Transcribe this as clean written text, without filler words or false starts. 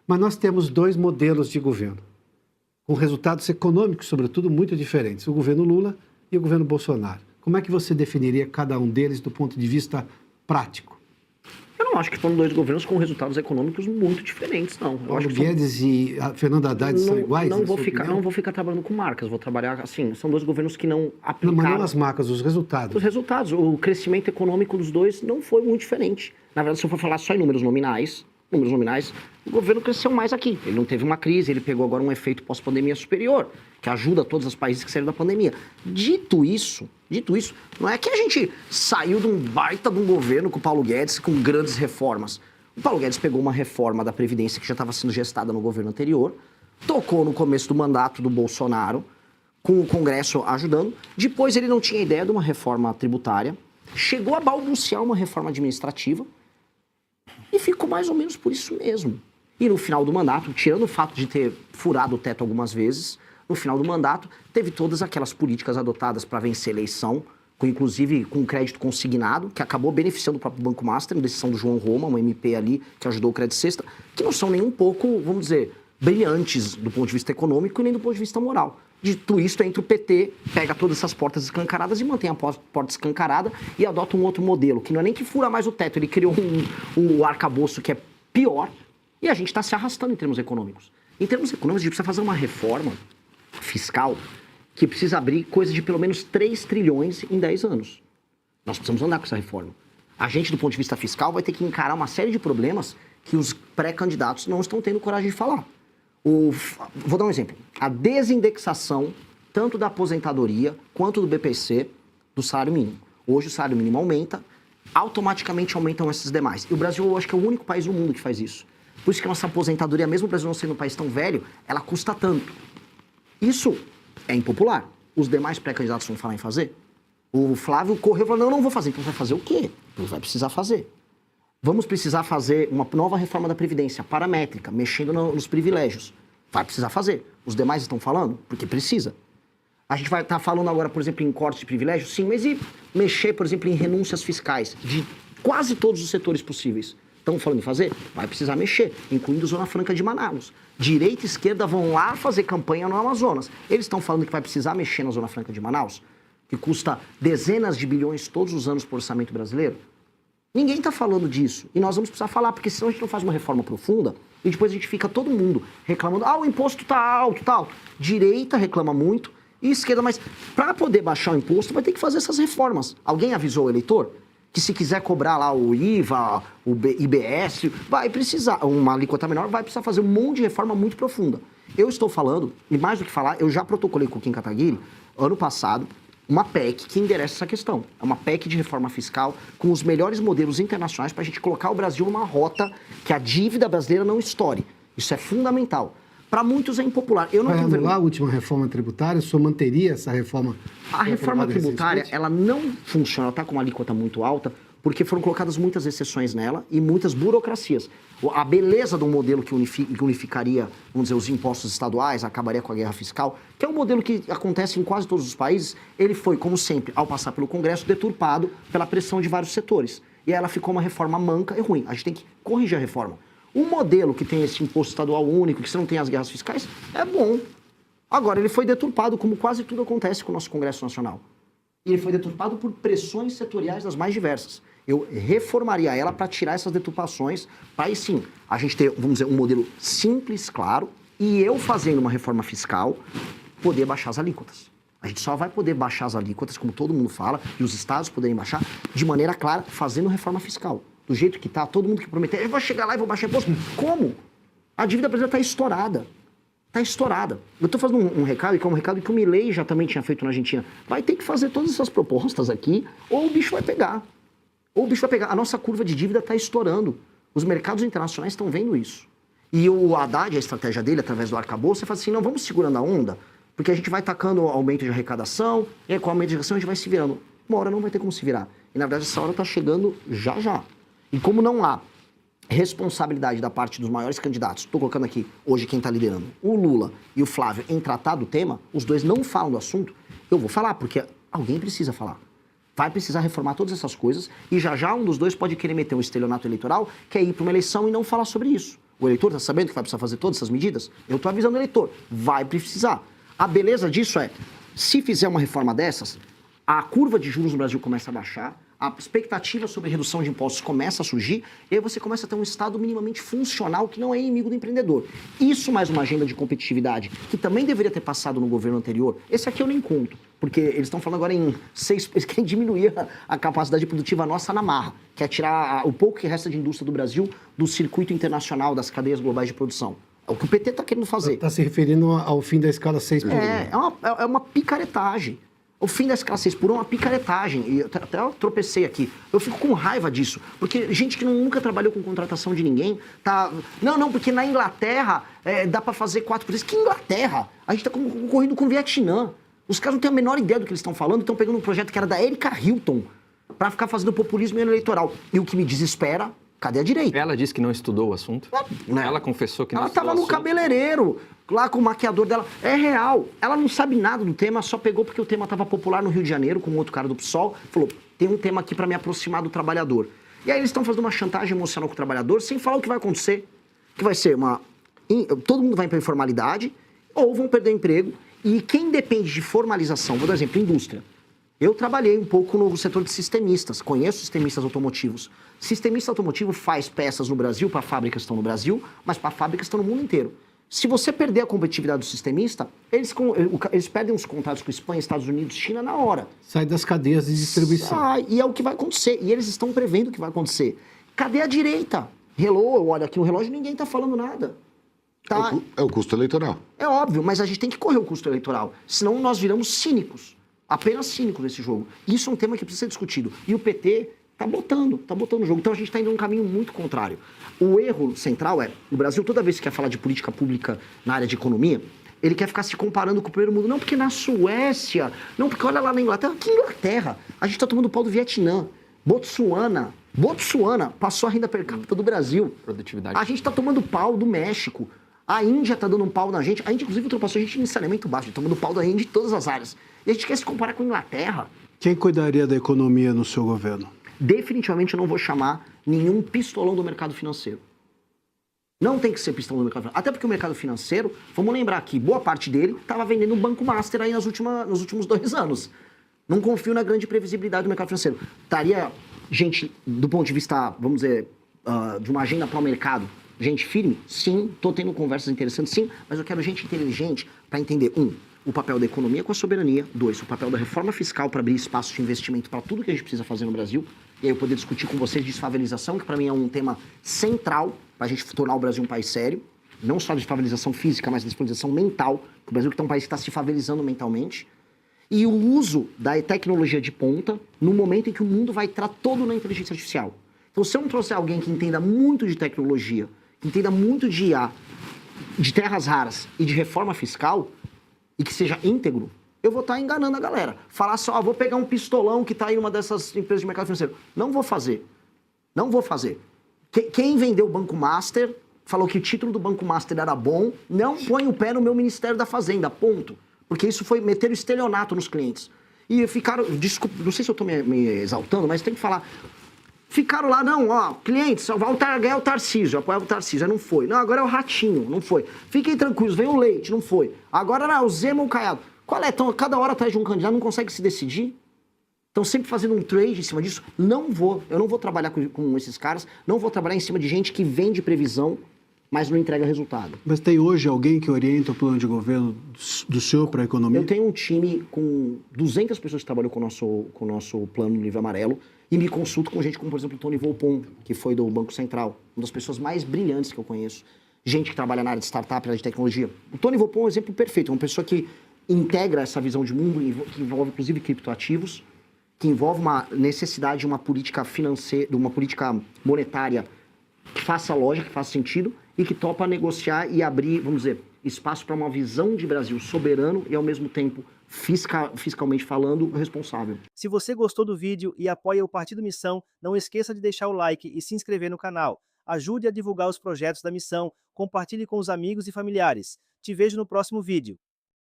Mas nós temos dois modelos de governo, com resultados econômicos, sobretudo, muito diferentes. O governo Lula e o governo Bolsonaro. Como é que você definiria cada um deles do ponto de vista prático? Eu não acho que foram dois governos com resultados econômicos muito diferentes, não. Paulo Guedes e a Fernando Haddad são iguais? Não vou ficar trabalhando com marcas, vou trabalhar assim. São dois governos que não aplicaram... Não, mas não as marcas, os resultados. Os resultados. O crescimento econômico dos dois não foi muito diferente. Na verdade, se eu for falar só em números nominais, o governo cresceu mais aqui. Ele não teve uma crise, ele pegou agora um efeito pós-pandemia superior, que ajuda todos os países que saíram da pandemia. Dito isso, não é que a gente saiu de um baita de um governo com o Paulo Guedes com grandes reformas. O Paulo Guedes pegou uma reforma da Previdência que já estava sendo gestada no governo anterior, tocou no começo do mandato do Bolsonaro, com o Congresso ajudando. Depois ele não tinha ideia de uma reforma tributária, chegou a balbuciar uma reforma administrativa, e ficou mais ou menos por isso mesmo. E no final do mandato, tirando o fato de ter furado o teto algumas vezes, no final do mandato, teve todas aquelas políticas adotadas para vencer a eleição, inclusive com crédito consignado, que acabou beneficiando o próprio Banco Master, em decisão do João Roma, um MP ali, que ajudou o Crédito Sexta, que não são nem um pouco, vamos dizer, brilhantes do ponto de vista econômico e nem do ponto de vista moral. Dito isto, entra o PT, pega todas essas portas escancaradas e mantém a porta escancarada e adota um outro modelo, que não é nem que fura mais o teto, ele criou um arcabouço que é pior e a gente está se arrastando em termos econômicos. Em termos econômicos, a gente precisa fazer uma reforma fiscal que precisa abrir coisa de pelo menos 3 trilhões em 10 anos. Nós precisamos andar com essa reforma. A gente, do ponto de vista fiscal, vai ter que encarar uma série de problemas que os pré-candidatos não estão tendo coragem de falar. Vou dar um exemplo. A desindexação, tanto da aposentadoria quanto do BPC, do salário mínimo. Hoje o salário mínimo aumenta, automaticamente aumentam esses demais. E o Brasil, eu acho que é o único país do mundo que faz isso. Por isso que a nossa aposentadoria, mesmo o Brasil não sendo um país tão velho, ela custa tanto. Isso é impopular. Os demais pré-candidatos vão falar em fazer. O Flávio correu e falou, não vou fazer. Então vai fazer o quê? Vai precisar fazer. Vamos precisar fazer uma nova reforma da Previdência, paramétrica, mexendo nos privilégios. Vai precisar fazer. Os demais estão falando? Porque precisa. A gente vai estar falando agora, por exemplo, em cortes de privilégios? Sim, mas e mexer, por exemplo, em renúncias fiscais de quase todos os setores possíveis? Estão falando em fazer? Vai precisar mexer, incluindo Zona Franca de Manaus. Direita e esquerda vão lá fazer campanha no Amazonas. Eles estão falando que vai precisar mexer na Zona Franca de Manaus, que custa dezenas de bilhões todos os anos por orçamento brasileiro? Ninguém está falando disso. E nós vamos precisar falar, porque senão a gente não faz uma reforma profunda e depois a gente fica todo mundo reclamando, o imposto está alto, tá alto. Direita reclama muito e esquerda, mas para poder baixar o imposto vai ter que fazer essas reformas. Alguém avisou o eleitor que se quiser cobrar lá o IVA, o IBS, vai precisar, uma alíquota menor, vai precisar fazer um monte de reforma muito profunda. Eu estou falando, e mais do que falar, eu já protocolei com o Kim Kataguiri, ano passado, uma PEC que endereça essa questão. É uma PEC de reforma fiscal com os melhores modelos internacionais para a gente colocar o Brasil numa rota que a dívida brasileira não estoure. Isso é fundamental. Para muitos é impopular. Eu não vai anular a última reforma tributária? O senhor manteria essa reforma? A reforma tributária, ela não funciona, ela está com uma alíquota muito alta, porque foram colocadas muitas exceções nela e muitas burocracias. A beleza de um modelo que unificaria, vamos dizer, os impostos estaduais, acabaria com a guerra fiscal, que é um modelo que acontece em quase todos os países, ele foi, como sempre, ao passar pelo Congresso, deturpado pela pressão de vários setores. E aí ela ficou uma reforma manca e ruim. A gente tem que corrigir a reforma. Um modelo que tem esse imposto estadual único, que você não tem as guerras fiscais, é bom. Agora, ele foi deturpado, como quase tudo acontece com o nosso Congresso Nacional. E ele foi deturpado por pressões setoriais das mais diversas. Eu reformaria ela para tirar essas deturpações, para aí sim, a gente ter, vamos dizer, um modelo simples, claro, e eu fazendo uma reforma fiscal, poder baixar as alíquotas. A gente só vai poder baixar as alíquotas, como todo mundo fala, e os estados poderem baixar, de maneira clara, fazendo reforma fiscal. Do jeito que está, todo mundo que prometer, eu vou chegar lá e vou baixar imposto. Como? A dívida brasileira está estourada. Está estourada. Eu estou fazendo um recado, que é um recado que o Milei já também tinha feito na Argentina. Vai ter que fazer todas essas propostas aqui, ou o bicho vai pegar. Ou o bicho vai pegar. A nossa curva de dívida está estourando. Os mercados internacionais estão vendo isso. E o Haddad, a estratégia dele, através do arcabouço, você fala assim, não, vamos segurando a onda, porque a gente vai tacando aumento de arrecadação, e com o aumento de arrecadação a gente vai se virando. Uma hora não vai ter como se virar. E, na verdade, essa hora está chegando já já. E como não há responsabilidade da parte dos maiores candidatos, estou colocando aqui hoje quem está liderando, o Lula e o Flávio, em tratar do tema, os dois não falam do assunto, eu vou falar, porque alguém precisa falar. Vai precisar reformar todas essas coisas e já já um dos dois pode querer meter um estelionato eleitoral, que é ir para uma eleição e não falar sobre isso. O eleitor está sabendo que vai precisar fazer todas essas medidas? Eu estou avisando o eleitor, vai precisar. A beleza disso é, se fizer uma reforma dessas, a curva de juros no Brasil começa a baixar, a expectativa sobre redução de impostos começa a surgir, e aí você começa a ter um Estado minimamente funcional que não é inimigo do empreendedor. Isso mais uma agenda de competitividade, que também deveria ter passado no governo anterior, esse aqui eu nem conto, porque eles estão falando agora em eles querem diminuir a capacidade produtiva nossa na marra, que é tirar o pouco que resta de indústria do Brasil do circuito internacional das cadeias globais de produção. É o que o PT está querendo fazer. Está se referindo ao fim da escala 6 por 1. É uma picaretagem. O fim da escala 6 por 1 é uma picaretagem. E até eu tropecei aqui. Eu fico com raiva disso. Porque gente que nunca trabalhou com contratação de ninguém tá... Não, porque na Inglaterra dá para fazer 4 por 3. Que Inglaterra? A gente tá concorrendo com o Vietnã. Os caras não têm a menor ideia do que eles estão falando. Estão pegando um projeto que era da Erika Hilton para ficar fazendo populismo eleitoral. E o que me desespera, cadê a direita? Ela disse que não estudou o assunto? Ela confessou que não Ela estudou o tava no assunto. cabeleireiro, lá com o maquiador dela. É real. Ela não sabe nada do tema, só pegou porque o tema estava popular no Rio de Janeiro, com outro cara do PSOL. Falou, tem um tema aqui para me aproximar do trabalhador. E aí eles estão fazendo uma chantagem emocional com o trabalhador, sem falar o que vai acontecer. Que vai ser todo mundo vai para informalidade, ou vão perder emprego. E quem depende de formalização, vou dar um exemplo, indústria. Eu trabalhei um pouco no setor de sistemistas, conheço sistemistas automotivos. Sistemista automotivo faz peças no Brasil, para fábricas que estão no Brasil, mas para fábricas que estão no mundo inteiro. Se você perder a competitividade do sistemista, eles perdem os contatos com Espanha, Estados Unidos, China na hora. Sai das cadeias de distribuição. E é o que vai acontecer. E eles estão prevendo o que vai acontecer. Cadê a direita? Hello, olha aqui no relógio, ninguém está falando nada. Tá? É o custo eleitoral. É óbvio, mas a gente tem que correr o custo eleitoral. Senão nós viramos cínicos. Apenas cínicos nesse jogo. Isso é um tema que precisa ser discutido. E o PT tá botando o jogo. Então a gente está indo num caminho muito contrário. O erro central é, o Brasil, toda vez que quer falar de política pública na área de economia, ele quer ficar se comparando com o primeiro mundo. Não, porque na Suécia, não, porque olha lá na Inglaterra. Que Inglaterra? A gente está tomando pau do Vietnã. Botsuana passou a renda per capita do Brasil. Produtividade. A gente está tomando pau do México. A Índia está dando um pau na gente. A Índia, inclusive, ultrapassou a gente em saneamento baixo. Tomando pau da Índia em todas as áreas. E a gente quer se comparar com a Inglaterra. Quem cuidaria da economia no seu governo? Definitivamente eu não vou chamar nenhum pistolão do mercado financeiro. Não tem que ser pistolão do mercado financeiro. Até porque o mercado financeiro, vamos lembrar que boa parte dele estava vendendo um Banco Master aí nos últimos 2 anos. Não confio na grande previsibilidade do mercado financeiro. Estaria gente, do ponto de vista, vamos dizer, de uma agenda para o mercado, gente firme? Sim. Estou tendo conversas interessantes, sim. Mas eu quero gente inteligente para entender, o papel da economia com a soberania. 2, o papel da reforma fiscal para abrir espaço de investimento para tudo que a gente precisa fazer no Brasil. E aí eu poder discutir com vocês desfavelização, que para mim é um tema central para a gente tornar o Brasil um país sério. Não só de desfavelização física, mas de desfavelização mental. O Brasil que é um país que está se favelizando mentalmente. E o uso da tecnologia de ponta no momento em que o mundo vai entrar todo na inteligência artificial. Então, se eu não trouxer alguém que entenda muito de tecnologia, que entenda muito de IA, de terras raras e de reforma fiscal, e que seja íntegro, eu vou estar enganando a galera. Falar só, vou pegar um pistolão que está aí em uma dessas empresas de mercado financeiro. Não vou fazer. Não vou fazer. Quem vendeu o Banco Master, falou que o título do Banco Master era bom, não põe o pé no meu Ministério da Fazenda, ponto. Porque isso foi meter o estelionato nos clientes. E ficaram, desculpa, não sei se eu estou me exaltando, mas tem que falar. Ficaram lá, clientes, ganhar o Tarcísio, apoiava o Tarcísio, aí não foi. Não, agora é o Ratinho, não foi. Fiquem tranquilos, vem o Leite, não foi. Agora era o Zema ou o Caiado. Qual é? Então, cada hora atrás de um candidato, não consegue se decidir? Estão sempre fazendo um trade em cima disso. Eu não vou trabalhar com esses caras, não vou trabalhar em cima de gente que vende previsão, mas não entrega resultado. Mas tem hoje alguém que orienta o plano de governo do senhor para a economia? Eu tenho um time com 200 pessoas que trabalham com o nosso plano no nível amarelo e me consulto com gente como, por exemplo, o Tony Volpon, que foi do Banco Central, uma das pessoas mais brilhantes que eu conheço. Gente que trabalha na área de startup, na área de tecnologia. O Tony Volpon é um exemplo perfeito, é uma pessoa que integra essa visão de mundo, que envolve, inclusive, criptoativos, que envolve uma necessidade de uma política financeira, de uma política monetária que faça lógica, que faça sentido, e que topa negociar e abrir, vamos dizer, espaço para uma visão de Brasil soberano e, ao mesmo tempo, fiscalmente falando, responsável. Se você gostou do vídeo e apoia o Partido Missão, não esqueça de deixar o like e se inscrever no canal. Ajude a divulgar os projetos da Missão, compartilhe com os amigos e familiares. Te vejo no próximo vídeo.